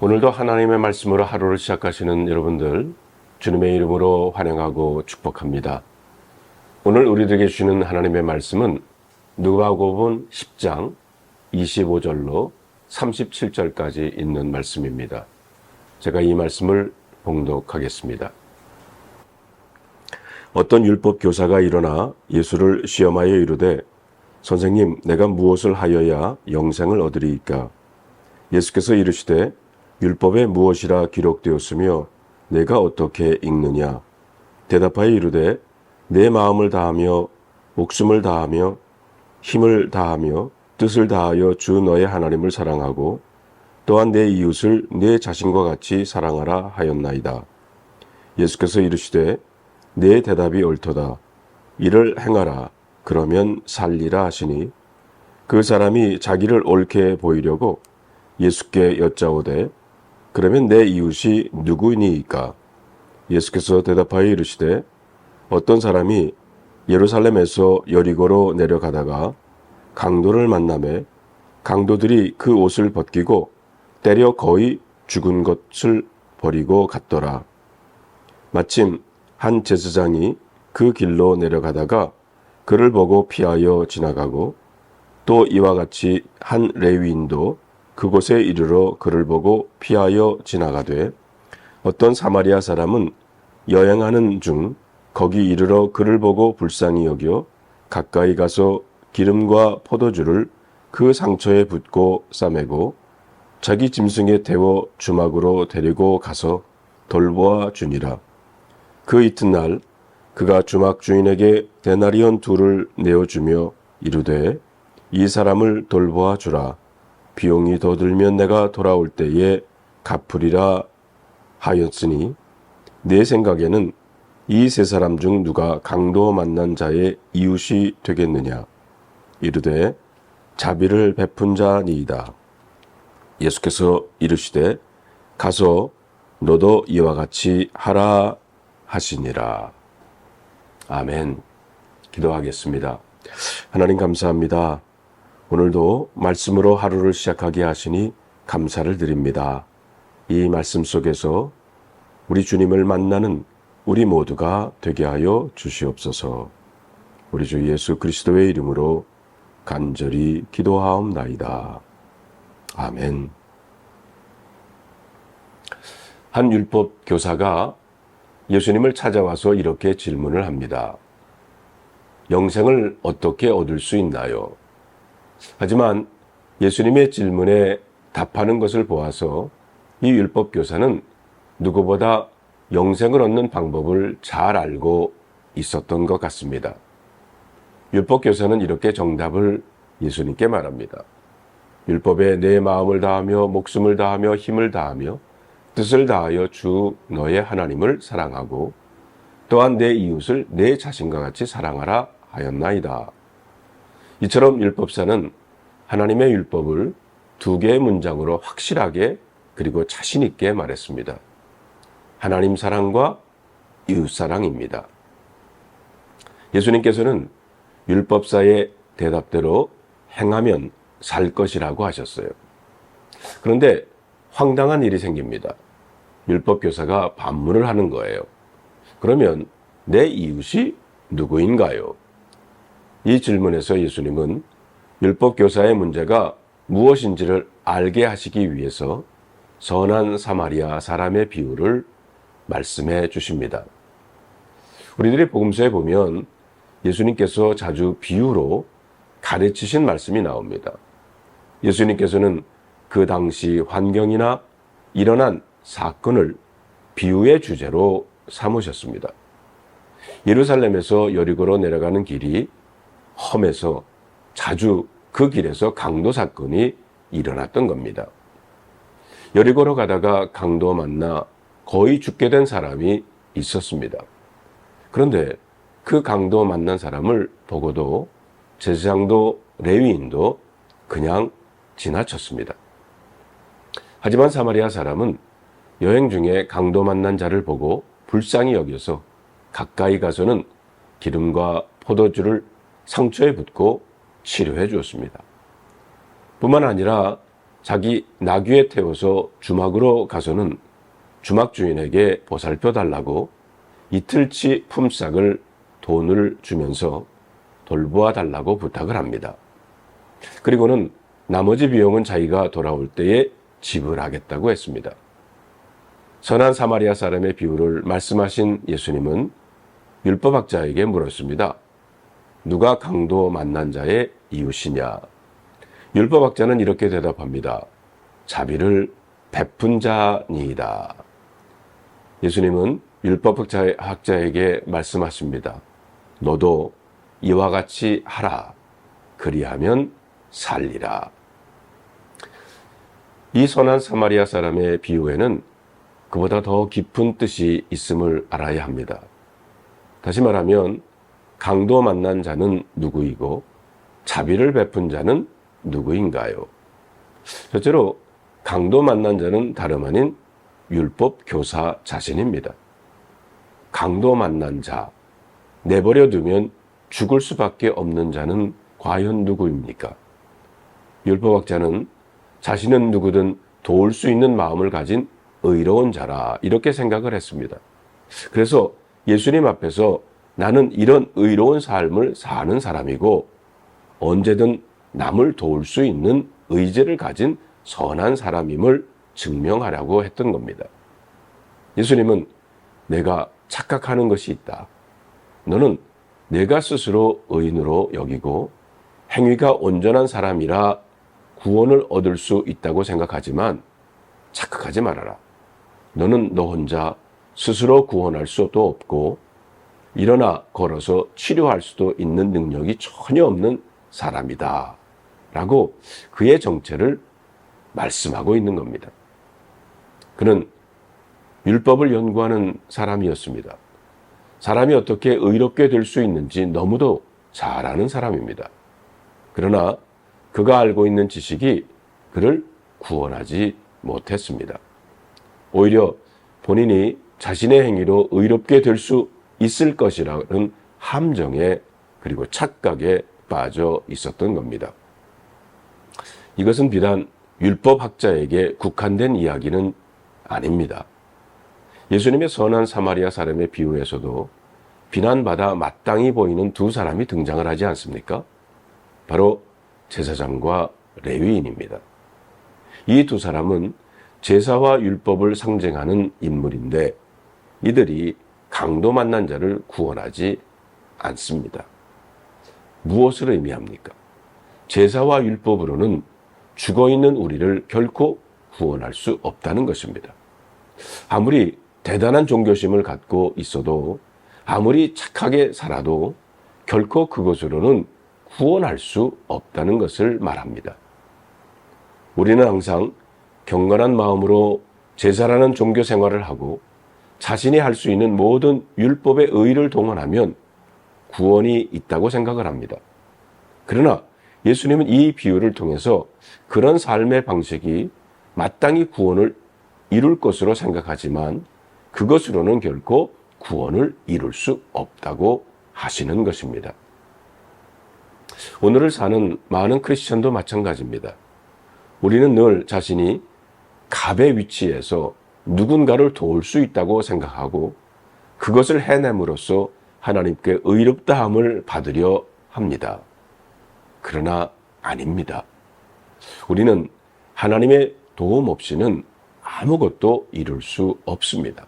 오늘도 하나님의 말씀으로 하루를 시작하시는 여러분들 주님의 이름으로 환영하고 축복합니다. 오늘 우리들에게 주시는 하나님의 말씀은 누가복음 10장 25절로 37절까지 있는 말씀입니다. 제가 이 말씀을 봉독하겠습니다. 어떤 율법 교사가 일어나 예수를 시험하여 이르되 선생님, 내가 무엇을 하여야 영생을 얻으리이까? 예수께서 이르시되 율법에 무엇이라 기록되었으며 내가 어떻게 읽느냐? 대답하여 이르되 내 마음을 다하며 목숨을 다하며 힘을 다하며 뜻을 다하여 주 너의 하나님을 사랑하고 또한 내 이웃을 내 자신과 같이 사랑하라 하였나이다. 예수께서 이르시되 내 대답이 옳도다. 이를 행하라. 그러면 살리라 하시니 그 사람이 자기를 옳게 보이려고 예수께 여짜오되 그러면 내 이웃이 누구니이까? 예수께서 대답하여 이르시되 어떤 사람이 예루살렘에서 여리고로 내려가다가 강도를 만나매 강도들이 그 옷을 벗기고 때려 거의 죽은 것을 버리고 갔더라. 마침 한 제사장이 그 길로 내려가다가 그를 보고 피하여 지나가고 또 이와 같이 한 레위인도 그곳에 이르러 그를 보고 피하여 지나가되 어떤 사마리아 사람은 여행하는 중 거기 이르러 그를 보고 불쌍히 여겨 가까이 가서 기름과 포도주를 그 상처에 붓고 싸매고 자기 짐승에 태워 주막으로 데리고 가서 돌보아 주니라. 그 이튿날 그가 주막 주인에게 데나리온 2를 내어주며 이르되 이 사람을 돌보아 주라. 비용이 더 들면 내가 돌아올 때에 갚으리라 하였으니 내 생각에는 이 세 사람 중 누가 강도 만난 자의 이웃이 되겠느냐? 이르되 자비를 베푼 자니이다. 예수께서 이르시되 가서 너도 이와 같이 하라 하시니라. 아멘. 기도하겠습니다. 하나님 감사합니다. 오늘도 말씀으로 하루를 시작하게 하시니 감사를 드립니다. 이 말씀 속에서 우리 주님을 만나는 우리 모두가 되게 하여 주시옵소서. 우리 주 예수 그리스도의 이름으로 간절히 기도하옵나이다. 아멘. 한 율법 교사가 예수님을 찾아와서 이렇게 질문을 합니다. 영생을 어떻게 얻을 수 있나요? 하지만 예수님의 질문에 답하는 것을 보아서 이 율법 교사는 누구보다 영생을 얻는 방법을 잘 알고 있었던 것 같습니다. 율법 교사는 이렇게 정답을 예수님께 말합니다. 율법에 내 마음을 다하며 목숨을 다하며 힘을 다하며 뜻을 다하여 주 너의 하나님을 사랑하고 또한 내 이웃을 내 자신과 같이 사랑하라 하였나이다. 이처럼 율법사는 하나님의 율법을 2개의 문장으로 확실하게 그리고 자신 있게 말했습니다. 하나님 사랑과 이웃 사랑입니다. 예수님께서는 율법사의 대답대로 행하면 살 것이라고 하셨어요. 그런데 황당한 일이 생깁니다. 율법 교사가 반문을 하는 거예요. 그러면 내 이웃이 누구인가요? 이 질문에서 예수님은 율법 교사의 문제가 무엇인지를 알게 하시기 위해서 선한 사마리아 사람의 비유를 말씀해 주십니다. 우리들이 복음서에 보면 예수님께서 자주 비유로 가르치신 말씀이 나옵니다. 예수님께서는 그 당시 환경이나 일어난 사건을 비유의 주제로 삼으셨습니다. 예루살렘에서 여리고로 내려가는 길이 험해서 자주 그 길에서 강도 사건이 일어났던 겁니다. 여리고로 가다가 강도 만나 거의 죽게 된 사람이 있었습니다. 그런데 그 강도 만난 사람을 보고도 제사장도 레위인도 그냥 지나쳤습니다. 하지만 사마리아 사람은 여행 중에 강도 만난 자를 보고 불쌍히 여겨서 가까이 가서는 기름과 포도주를 상처에 붓고 치료해 주었습니다. 뿐만 아니라 자기 나귀에 태워서 주막으로 가서는 주막 주인에게 보살펴 달라고 이틀치 품삯을 돈을 주면서 돌보아 달라고 부탁을 합니다. 그리고는 나머지 비용은 자기가 돌아올 때에 지불하겠다고 했습니다. 선한 사마리아 사람의 비유를 말씀하신 예수님은 율법학자에게 물었습니다. 누가 강도 만난 자의 이웃이냐? 율법학자는 이렇게 대답합니다. 자비를 베푼 자니이다. 예수님은 율법학자에게 말씀하십니다. 너도 이와 같이 하라. 그리하면 살리라. 이 선한 사마리아 사람의 비유에는 그보다 더 깊은 뜻이 있음을 알아야 합니다. 다시 말하면 강도 만난 자는 누구이고 자비를 베푼 자는 누구인가요? 첫째로 강도 만난 자는 다름 아닌 율법 교사 자신입니다. 강도 만난 자, 내버려 두면 죽을 수밖에 없는 자는 과연 누구입니까? 율법학자는 자신은 누구든 도울 수 있는 마음을 가진 의로운 자라 이렇게 생각을 했습니다. 그래서 예수님 앞에서 나는 이런 의로운 삶을 사는 사람이고 언제든 남을 도울 수 있는 의지를 가진 선한 사람임을 증명하려고 했던 겁니다. 예수님은 내가 착각하는 것이 있다. 너는 내가 스스로 의인으로 여기고 행위가 온전한 사람이라 구원을 얻을 수 있다고 생각하지만 착각하지 말아라. 너는 너 혼자 스스로 구원할 수도 없고 일어나 걸어서 치료할 수도 있는 능력이 전혀 없는 사람이다. 라고 그의 정체를 말씀하고 있는 겁니다. 그는 율법을 연구하는 사람이었습니다. 사람이 어떻게 의롭게 될 수 있는지 너무도 잘 아는 사람입니다. 그러나 그가 알고 있는 지식이 그를 구원하지 못했습니다. 오히려 본인이 자신의 행위로 의롭게 될 수 있을 것이라는 함정에 그리고 착각에 빠져 있었던 겁니다. 이것은 비단 율법학자에게 국한된 이야기는 아닙니다. 예수님의 선한 사마리아 사람의 비유에서도 비난받아 마땅히 보이는 두 사람이 등장을 하지 않습니까? 바로 제사장과 레위인입니다. 이 두 사람은 제사와 율법을 상징하는 인물인데 이들이 강도 만난 자를 구원하지 않습니다. 무엇을 의미합니까? 제사와 율법으로는 죽어있는 우리를 결코 구원할 수 없다는 것입니다. 아무리 대단한 종교심을 갖고 있어도 아무리 착하게 살아도 결코 그것으로는 구원할 수 없다는 것을 말합니다. 우리는 항상 경건한 마음으로 제사라는 종교 생활을 하고 자신이 할 수 있는 모든 율법의 의를 동원하면 구원이 있다고 생각을 합니다. 그러나 예수님은 이 비유를 통해서 그런 삶의 방식이 마땅히 구원을 이룰 것으로 생각하지만 그것으로는 결코 구원을 이룰 수 없다고 하시는 것입니다. 오늘을 사는 많은 크리스천도 마찬가지입니다. 우리는 늘 자신이 갑의 위치에서 누군가를 도울 수 있다고 생각하고 그것을 해냄으로써 하나님께 의롭다함을 받으려 합니다. 그러나 아닙니다. 우리는 하나님의 도움 없이는 아무것도 이룰 수 없습니다.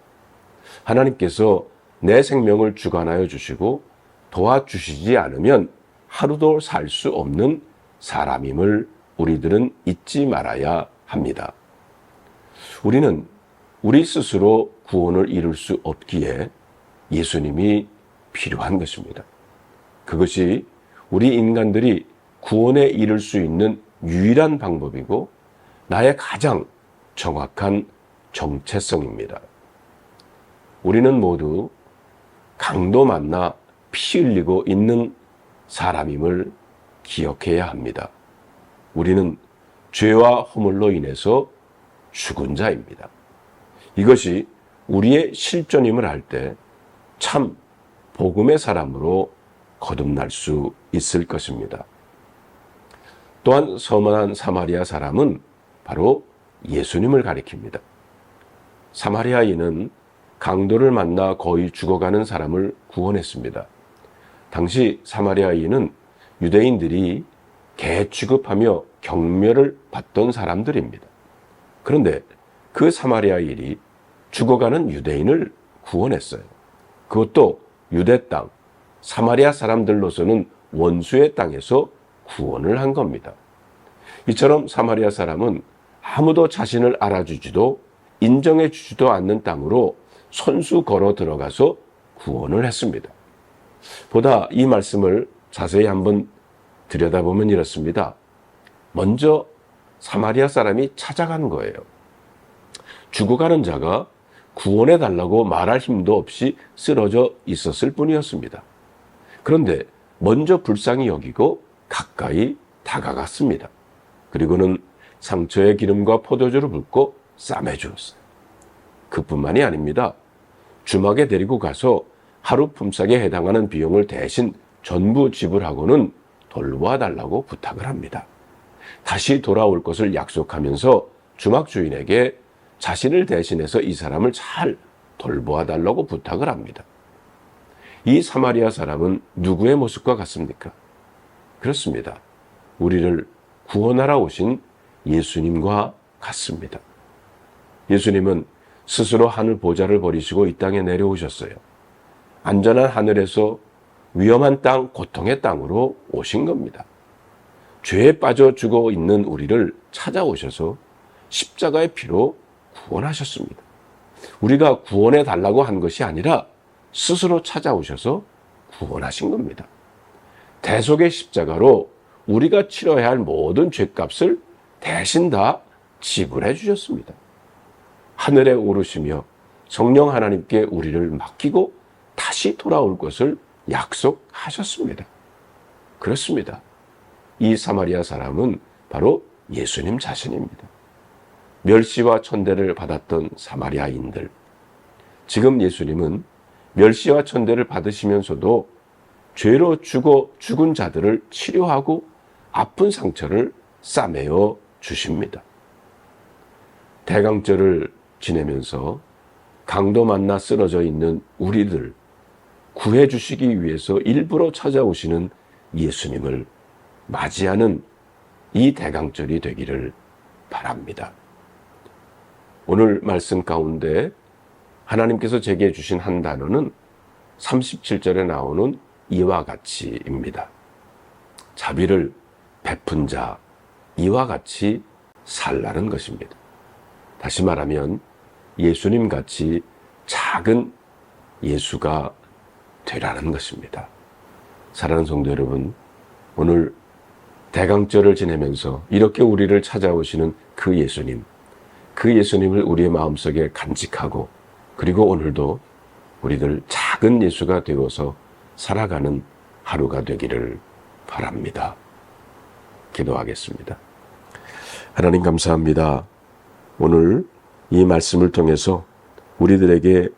하나님께서 내 생명을 주관하여 주시고 도와주시지 않으면 하루도 살 수 없는 사람임을 우리들은 잊지 말아야 합니다. 우리는 우리 스스로 구원을 이룰 수 없기에 예수님이 필요한 것입니다. 그것이 우리 인간들이 구원에 이를 수 있는 유일한 방법이고 나의 가장 정확한 정체성입니다. 우리는 모두 강도 만나 피 흘리고 있는 사람임을 기억해야 합니다. 우리는 죄와 허물로 인해서 죽은 자입니다. 이것이 우리의 실존임을 알 때 참 복음의 사람으로 거듭날 수 있을 것입니다. 또한 선한 사마리아 사람은 바로 예수님을 가리킵니다. 사마리아인은 강도를 만나 거의 죽어가는 사람을 구원했습니다. 당시 사마리아인은 유대인들이 개 취급하며 경멸을 받던 사람들입니다. 그런데 그 사마리아인이 죽어가는 유대인을 구원했어요. 그것도 유대 땅, 사마리아 사람들로서는 원수의 땅에서 구원을 한 겁니다. 이처럼 사마리아 사람은 아무도 자신을 알아주지도 인정해 주지도 않는 땅으로 손수 걸어 들어가서 구원을 했습니다. 보다 이 말씀을 자세히 한번 들여다보면 이렇습니다. 먼저 사마리아 사람이 찾아간 거예요. 죽어가는 자가 구원해 달라고 말할 힘도 없이 쓰러져 있었을 뿐이었습니다. 그런데 먼저 불쌍히 여기고 가까이 다가갔습니다. 그리고는 상처에 기름과 포도주를 붓고 싸매주었어요. 그뿐만이 아닙니다. 주막에 데리고 가서 하루 품삯에 해당하는 비용을 대신 전부 지불하고는 돌보아 달라고 부탁을 합니다. 다시 돌아올 것을 약속하면서 주막 주인에게 자신을 대신해서 이 사람을 잘 돌보아 달라고 부탁을 합니다. 이 사마리아 사람은 누구의 모습과 같습니까? 그렇습니다. 우리를 구원하러 오신 예수님과 같습니다. 예수님은 스스로 하늘 보좌를 버리시고 이 땅에 내려오셨어요. 안전한 하늘에서 위험한 땅, 고통의 땅으로 오신 겁니다. 죄에 빠져 죽어 있는 우리를 찾아오셔서 십자가의 피로 구원하셨습니다. 우리가 구원해 달라고 한 것이 아니라 스스로 찾아오셔서 구원하신 겁니다. 대속의 십자가로 우리가 치러야 할 모든 죄값을 대신 다 지불해 주셨습니다. 하늘에 오르시며 성령 하나님께 우리를 맡기고 다시 돌아올 것을 약속하셨습니다. 그렇습니다. 이 사마리아 사람은 바로 예수님 자신입니다. 멸시와 천대를 받았던 사마리아인들. 지금 예수님은 멸시와 천대를 받으시면서도 죄로 죽은 자들을 치료하고 아픈 상처를 싸매어 주십니다. 대강절을 지내면서 강도 만나 쓰러져 있는 우리들 구해 주시기 위해서 일부러 찾아오시는 예수님을 맞이하는 이 대강절이 되기를 바랍니다. 오늘 말씀 가운데 하나님께서 제게 주신 한 단어는 37절에 나오는 이와 같이입니다. 자비를 베푼 자, 이와 같이 살라는 것입니다. 다시 말하면 예수님 같이 작은 예수가 되라는 것입니다. 사랑하는 성도 여러분, 오늘 대강절을 지내면서 이렇게 우리를 찾아오시는 그 예수님을 우리의 마음속에 간직하고 그리고 오늘도 우리들 작은 예수가 되어서 살아가는 하루가 되기를 바랍니다. 기도하겠습니다. 하나님 감사합니다. 오늘 이 말씀을 통해서 우리들에게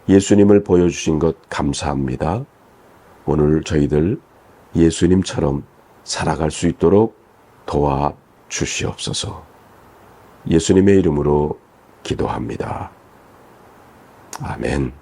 예수님을 보여주신 것 감사합니다. 오늘 저희들 예수님처럼 살아갈 수 있도록 도와주시옵소서. 예수님의 이름으로 기도합니다. 아멘.